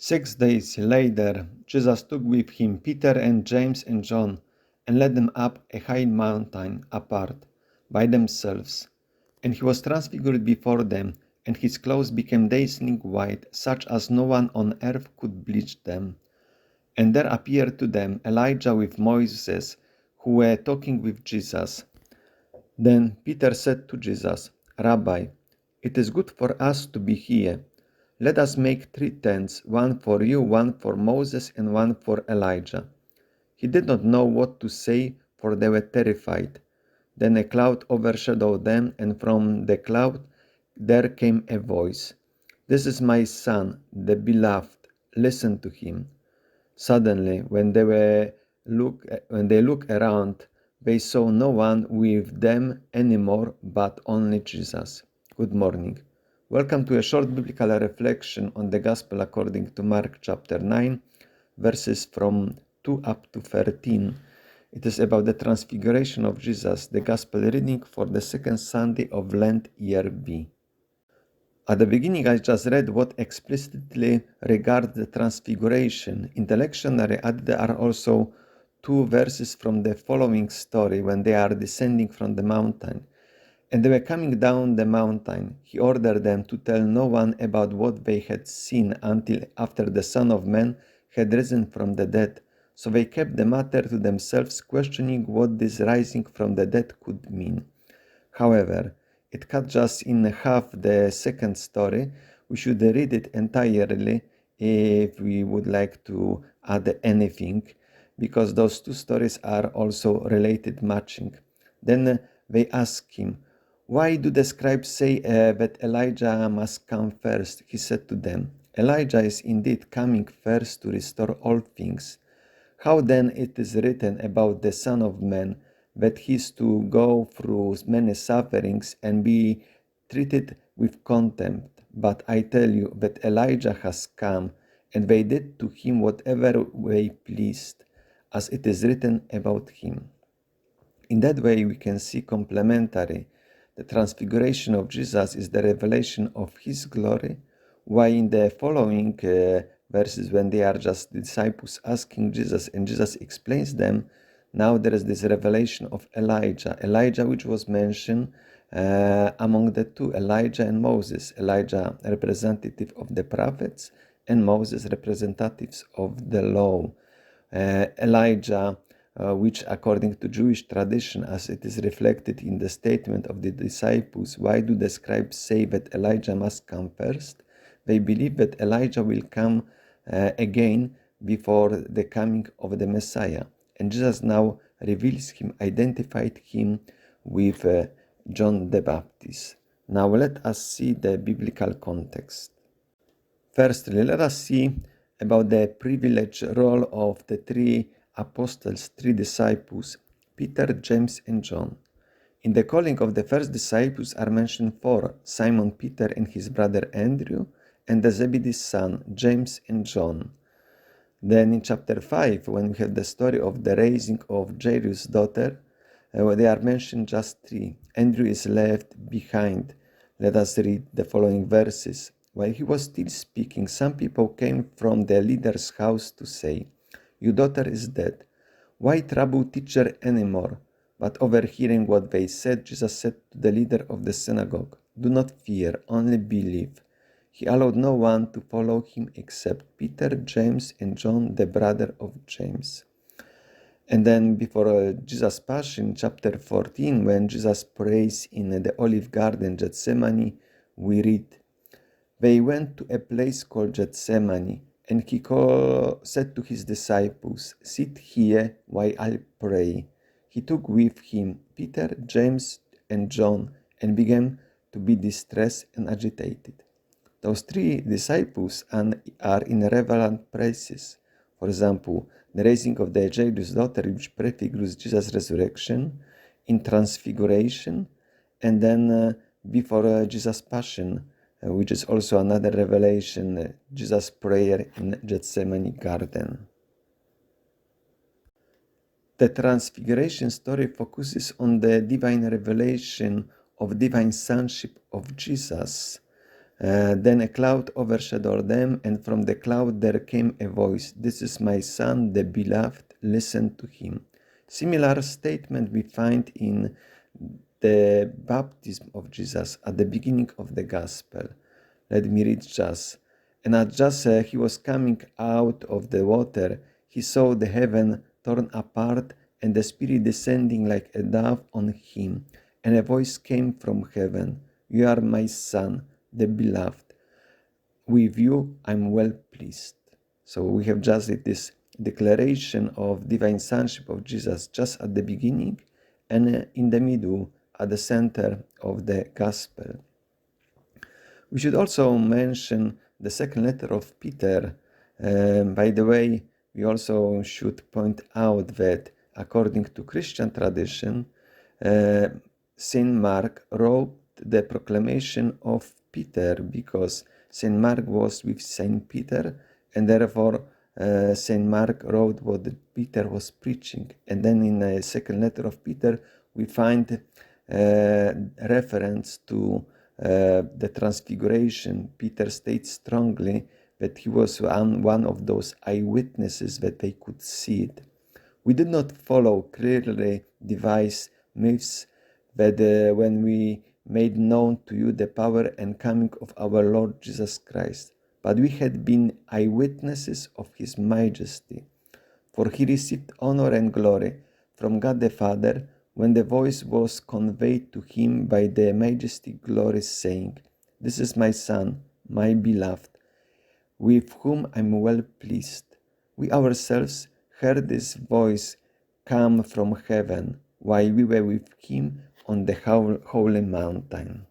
6 days later, Jesus took with him Peter and James and John and led them up a high mountain apart by themselves. And he was transfigured before them, and his clothes became dazzling white, such as no one on earth could bleach them. And there appeared to them Elijah with Moses, who were talking with Jesus. Then Peter said to Jesus, Rabbi, it is good for us to be here. Let us make 3 tents, one for you, one for Moses, and one for Elijah. He did not know what to say, for they were terrified. Then a cloud overshadowed them, and from the cloud there came a voice. This is my son, the beloved. Listen to him. Suddenly, when they looked around, they saw no one with them anymore, but only Jesus. Good morning. Welcome to a short biblical reflection on the Gospel according to Mark chapter 9, verses from 2 up to 13. It is about the Transfiguration of Jesus, the Gospel reading for the second Sunday of Lent, year B. At the beginning, I just read what explicitly regards the Transfiguration. In the lectionary, there are also 2 verses from the following story when they are descending from the mountain. And they were coming down the mountain. He ordered them to tell no one about what they had seen until after the Son of Man had risen from the dead. So they kept the matter to themselves, questioning what this rising from the dead could mean. However, it cut just in half the second story. We should read it entirely if we would like to add anything, because those 2 stories are also related, matching. Then they ask him, why do the scribes say that Elijah must come first? He said to them, Elijah is indeed coming first to restore all things. How then it is written about the Son of Man that he is to go through many sufferings and be treated with contempt? But I tell you that Elijah has come, and they did to him whatever they pleased, as it is written about him. In that way, we can see complementary. The Transfiguration of Jesus is the revelation of his glory, while in the following verses, when they are just disciples asking Jesus and Jesus explains them, now there is this revelation of Elijah which was mentioned among the 2, Elijah and Moses. Elijah representative of the prophets and Moses representatives of the law. Elijah, which according to Jewish tradition, as it is reflected in the statement of the disciples, why do the scribes say that Elijah must come first? They believe that Elijah will come again before the coming of the Messiah. And Jesus now reveals him, identified him with John the Baptist. Now let us see the biblical context. Firstly, let us see about the privileged role of the 3 apostles, 3 disciples, Peter, James, and John. In the calling of the first disciples are mentioned 4, Simon Peter and his brother Andrew, and the Zebedee's son, James and John. Then in chapter 5, when we have the story of the raising of Jairus' daughter, they are mentioned just 3. Andrew is left behind. Let us read the following verses. While he was still speaking, some people came from the leader's house to say, Your daughter is dead. Why trouble teacher anymore? But overhearing what they said, Jesus said to the leader of the synagogue, Do not fear, only believe. He allowed no one to follow him except Peter, James, and John, the brother of James. And then before Jesus' Passion, chapter 14, when Jesus prays in the olive garden, Gethsemane, we read, They went to a place called Gethsemane, and he said to his disciples, Sit here while I pray. He took with him Peter, James, and John, and began to be distressed and agitated. Those 3 disciples are in relevant places. For example, the raising of the Jairus' daughter, which prefigures Jesus' resurrection, in Transfiguration, and then before Jesus' Passion, which is also another revelation, Jesus' prayer in Gethsemane garden. The Transfiguration story focuses on the divine revelation of divine sonship of Jesus. Then a cloud overshadowed them, and from the cloud there came a voice, "This is my son, the beloved, listen to him." Similar statement we find in the baptism of Jesus at the beginning of the gospel. Let me read just. And as just he was coming out of the water, he saw the heaven torn apart and the Spirit descending like a dove on him. And a voice came from heaven, "You are my Son, the beloved. With you I'm well pleased." So we have just this declaration of divine sonship of Jesus just at the beginning and in the middle, at the center of the gospel. We should also mention the second letter of Peter. By the way, we also should point out that according to Christian tradition, Saint Mark wrote the proclamation of Peter because Saint Mark was with Saint Peter, and therefore Saint Mark wrote what Peter was preaching. And then in the second letter of Peter, we find reference to the Transfiguration. Peter states strongly that he was one of those eyewitnesses that they could see it. We did not follow clearly devised myths that when we made known to you the power and coming of our Lord Jesus Christ, but we had been eyewitnesses of his majesty. For he received honor and glory from God the Father when the voice was conveyed to him by the majesty glory, saying, "This is my Son, my beloved, with whom I am well pleased." We ourselves heard this voice come from heaven while we were with him on the holy mountain.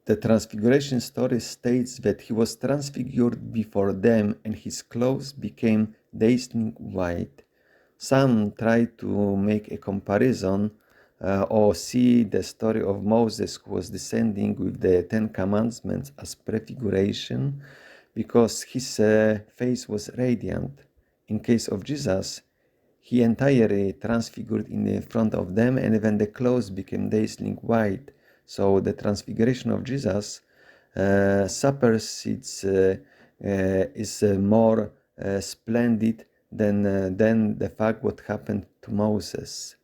The Transfiguration story states that he was transfigured before them and his clothes became dazzling white. Some try to make a comparison or see the story of Moses who was descending with the Ten Commandments as prefiguration because his face was radiant. In case of Jesus, he entirely transfigured in front of them, and even the clothes became dazzling white. So the transfiguration of Jesus supersedes, is more splendid than the fact what happened to Moses.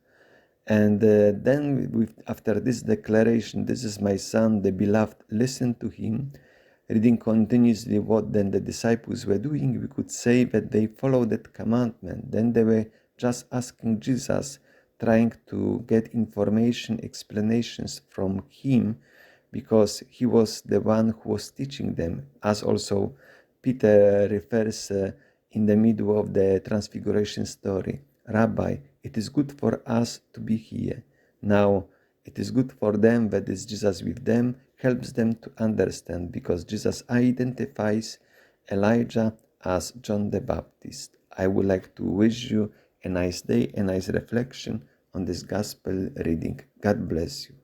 And then after this declaration, "This is my son, the beloved, listen to him," reading continuously what then the disciples were doing, we could say that they followed that commandment. Then they were just asking Jesus, trying to get information, explanations from him, because he was the one who was teaching them, as also Peter refers in the middle of the Transfiguration story. "Rabbi, it is good for us to be here." Now, it is good for them that is Jesus with them, helps them to understand, because Jesus identifies Elijah as John the Baptist. I would like to wish you a nice day, a nice reflection on this gospel reading. God bless you.